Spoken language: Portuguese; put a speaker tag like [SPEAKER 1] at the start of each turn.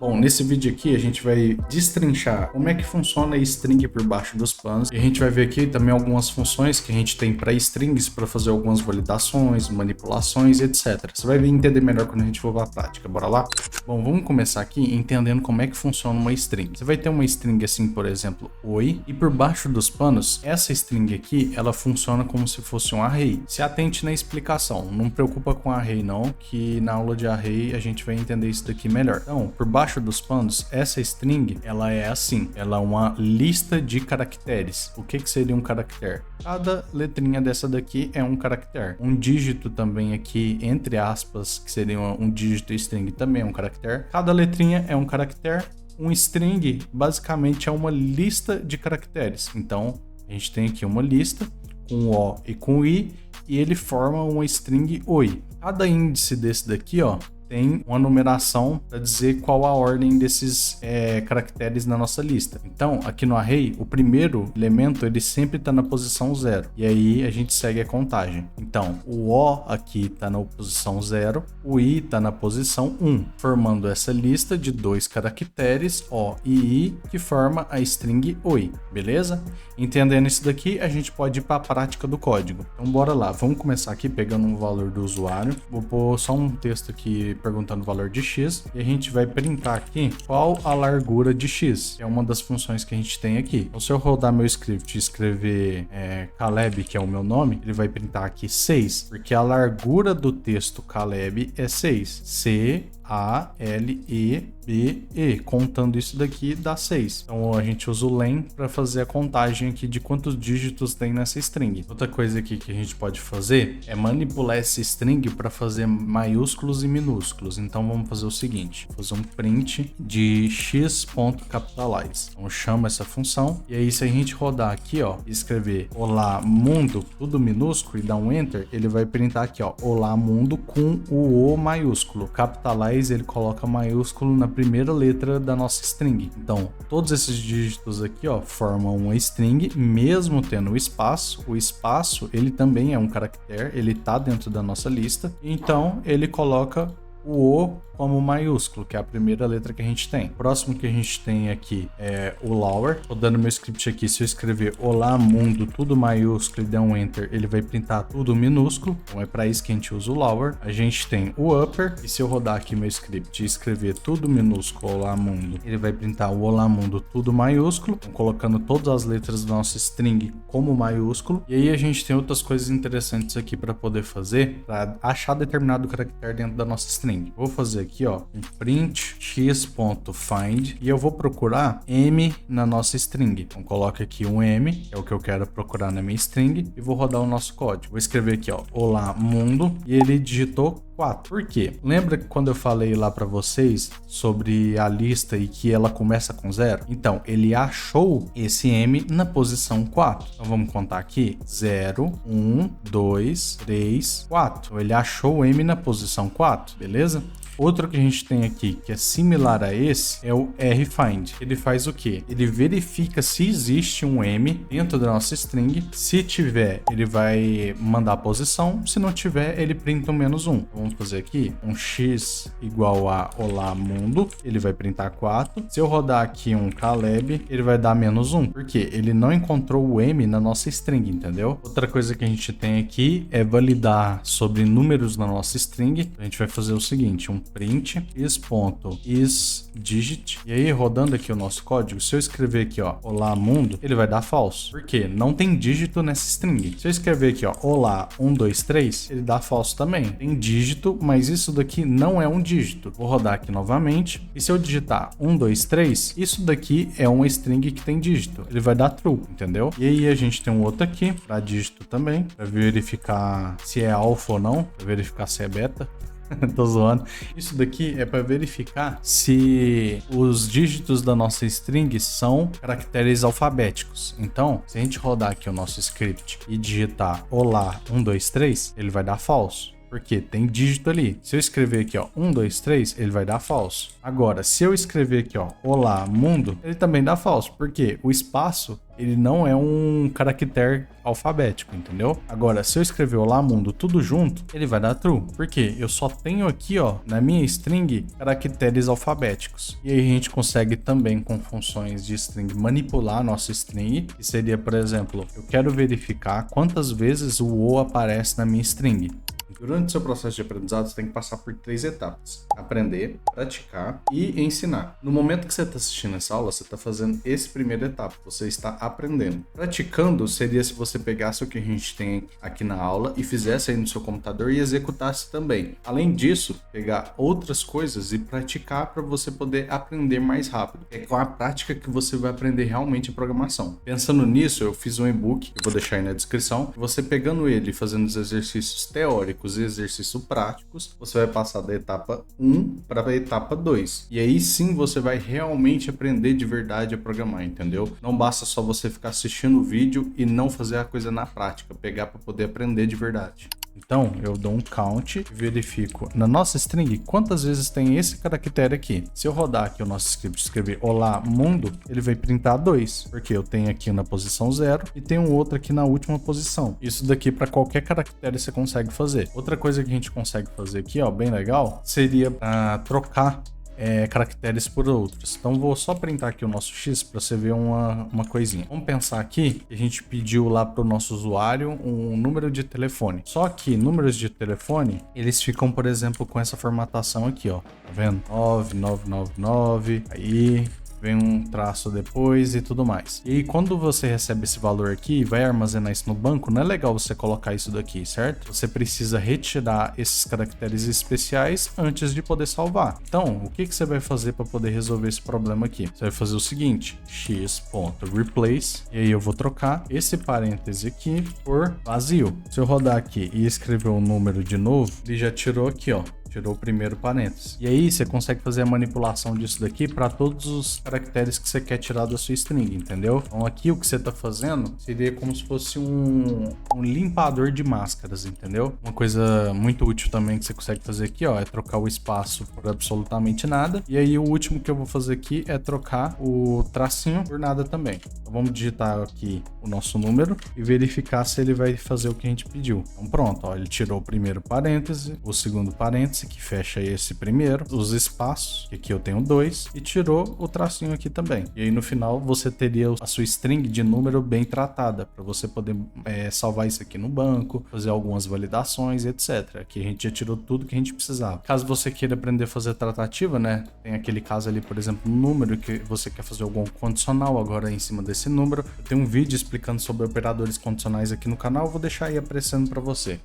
[SPEAKER 1] Bom, nesse vídeo aqui a gente vai destrinchar como é que funciona a string por baixo dos panos. E a gente vai ver aqui também algumas funções que a gente tem para strings para fazer algumas validações, manipulações, etc. Você vai entender melhor quando a gente for para a prática. Bora lá? Bom, vamos começar aqui entendendo como é que funciona uma string. Você vai ter uma string assim, por exemplo, oi, e por baixo dos panos, essa string aqui, ela funciona como se fosse um array. Se atente na explicação, não preocupa com array não, que na aula de array a gente vai entender isso daqui melhor. Então, por baixo dos panos, essa string, ela é assim, ela é uma lista de caracteres. O que seria um caractere? Cada letrinha dessa daqui é um caractere. Um dígito também aqui, entre aspas, que seria um dígito string, também é um caractere. Cada letrinha é um caractere. Um string, basicamente, é uma lista de caracteres. Então, a gente tem aqui uma lista com O e com I, e ele forma uma string oi. Cada índice desse daqui, ó, tem uma numeração para dizer qual a ordem desses caracteres na nossa lista. Então, aqui no array, o primeiro elemento ele sempre está na posição 0. E aí a gente segue a contagem. Então, o O aqui está na posição 0, o I está na posição 1, formando essa lista de dois caracteres, O e I, que forma a string oi. Beleza? Entendendo isso daqui, a gente pode ir para a prática do código. Então, bora lá. Vamos começar aqui pegando um valor do usuário. Vou pôr só um texto aqui perguntando o valor de x, e a gente vai printar aqui qual a largura de x, que é uma das funções que a gente tem aqui. Então, se eu rodar meu script e escrever Caleb, que é o meu nome, ele vai printar aqui 6, porque a largura do texto Caleb é 6. C-A-L-E-B-E. Contando isso daqui dá 6. Então a gente usa o len para fazer a contagem aqui de quantos dígitos tem nessa string. Outra coisa aqui que a gente pode fazer é manipular essa string para fazer maiúsculos e minúsculos. Então vamos fazer o seguinte: fazer um print de x.capitalize. Então chama essa função, e aí se a gente rodar aqui, ó, e escrever olá mundo, tudo minúsculo, e dar um enter, ele vai printar aqui, ó, olá mundo com o O maiúsculo. Capitalize ele coloca maiúsculo na primeira letra da nossa string. Então, todos esses dígitos aqui, ó, formam uma string, mesmo tendo o espaço. O espaço, ele também é um caractere, ele tá dentro da nossa lista. Então, ele coloca o O como maiúsculo, que é a primeira letra que a gente tem. O próximo que a gente tem aqui é o lower. Rodando meu script aqui, se eu escrever olá mundo, tudo maiúsculo, e der um enter, ele vai printar tudo minúsculo. Então é para isso que a gente usa o lower. A gente tem o upper, e se eu rodar aqui meu script e escrever tudo minúsculo, olá mundo, ele vai printar o olá mundo, tudo maiúsculo, então, colocando todas as letras da nossa string como maiúsculo. E aí a gente tem outras coisas interessantes aqui para poder fazer, para achar determinado caractere dentro da nossa string. Vou fazer aqui, ó, um print x.find, e eu vou procurar m na nossa string. Então coloca aqui um m, que é o que eu quero procurar na minha string, e vou rodar o nosso código. Vou escrever aqui, ó, olá mundo, e ele digitou 4. Por quê? Lembra que quando eu falei lá para vocês sobre a lista e que ela começa com 0? Então, ele achou esse M na posição 4. Então, vamos contar aqui. 0, 1, 2, 3, 4. Então, ele achou o M na posição 4, beleza? Outro que a gente tem aqui, que é similar a esse, é o rfind. Ele faz o quê? Ele verifica se existe um M dentro da nossa string. Se tiver, ele vai mandar a posição. Se não tiver, ele printa um -1. Vamos fazer aqui um x igual a olá mundo. Ele vai printar 4. Se eu rodar aqui um Caleb, ele vai dar -1. Por quê? Ele não encontrou o M na nossa string, entendeu? Outra coisa que a gente tem aqui é validar sobre números na nossa string. A gente vai fazer o seguinte, um print is.isDigit, e aí rodando aqui o nosso código, se eu escrever aqui, ó, olá mundo, ele vai dar false, porque não tem dígito nessa string. Se eu escrever aqui, ó, olá 1, 2, 3, ele dá false também. Tem dígito, mas isso daqui não é um dígito. Vou rodar aqui novamente, e se eu digitar 1, 2, 3, isso daqui é uma string que tem dígito. Ele vai dar true, entendeu? E aí a gente tem um outro aqui, para dígito também, para verificar se é alfa ou não, para verificar se é beta. Tô zoando. Isso daqui é para verificar se os dígitos da nossa string são caracteres alfabéticos. Então, se a gente rodar aqui o nosso script e digitar olá 1, 2, 3, ele vai dar false. porque tem dígito ali. Se eu escrever aqui, ó, 1, 2, 3, ele vai dar falso. Agora, se eu escrever aqui, ó, olá, mundo, ele também dá falso, porque o espaço, ele não é um caractere alfabético, entendeu? Agora, se eu escrever olá, mundo, tudo junto, ele vai dar true, porque eu só tenho aqui, ó, na minha string, caracteres alfabéticos. E aí a gente consegue também, com funções de string, manipular a nossa string, que seria, por exemplo, eu quero verificar quantas vezes o O aparece na minha string. Durante o seu processo de aprendizado, você tem que passar por 3 etapas: aprender, praticar e ensinar. No momento que você está assistindo essa aula, você está fazendo essa primeira etapa, você está aprendendo. Praticando seria se você pegasse o que a gente tem aqui na aula e fizesse aí no seu computador e executasse também. Além disso, pegar outras coisas e praticar para você poder aprender mais rápido. É com a prática que você vai aprender realmente a programação. Pensando nisso, eu fiz um e-book, eu vou deixar aí na descrição. Você pegando ele e fazendo os exercícios teóricos e exercícios práticos, você vai passar da etapa 1 para a etapa 2. E aí sim você vai realmente aprender de verdade a programar, entendeu? Não basta só você ficar assistindo o vídeo e não fazer a coisa na prática, pegar para poder aprender de verdade. Então, eu dou um count e verifico na nossa string quantas vezes tem esse caractere aqui. Se eu rodar aqui o nosso script e escrever olá mundo, ele vai printar 2, porque eu tenho aqui na posição 0 e tenho um outro aqui na última posição. Isso daqui para qualquer caractere você consegue fazer. Outra coisa que a gente consegue fazer aqui, ó, bem legal, seria trocar caracteres por outros. Então vou só printar aqui o nosso X para você ver uma coisinha. Vamos pensar aqui que a gente pediu lá para o nosso usuário um número de telefone. Só que números de telefone, eles ficam, por exemplo, com essa formatação aqui, ó. Tá vendo? 9999, aí vem um traço depois e tudo mais. E aí, quando você recebe esse valor aqui e vai armazenar isso no banco, não é legal você colocar isso daqui, certo? Você precisa retirar esses caracteres especiais antes de poder salvar. Então, o que você vai fazer para poder resolver esse problema aqui? Você vai fazer o seguinte: x.replace, e aí eu vou trocar esse parêntese aqui por vazio. Se eu rodar aqui e escrever um número de novo, ele já tirou aqui, ó. Tirou o primeiro parênteses. E aí você consegue fazer a manipulação disso daqui para todos os caracteres que você quer tirar da sua string, entendeu? Então aqui o que você está fazendo seria como se fosse um limpador de máscaras, entendeu? Uma coisa muito útil também que você consegue fazer aqui, ó, é trocar o espaço por absolutamente nada. E aí o último que eu vou fazer aqui é trocar o tracinho por nada também. Então vamos digitar aqui o nosso número e verificar se ele vai fazer o que a gente pediu. Então pronto, ó, ele tirou o primeiro parêntese, o segundo parêntese, que fecha esse primeiro, os espaços, que aqui eu tenho 2, e tirou o tracinho aqui também. E aí no final você teria a sua string de número bem tratada, para você poder salvar isso aqui no banco, fazer algumas validações, etc. Aqui a gente já tirou tudo que a gente precisava. Caso você queira aprender a fazer tratativa, né? Tem aquele caso ali, por exemplo, um número que você quer fazer algum condicional agora em cima desse número. Eu tenho um vídeo explicando sobre operadores condicionais aqui no canal, vou deixar aí aparecendo para você.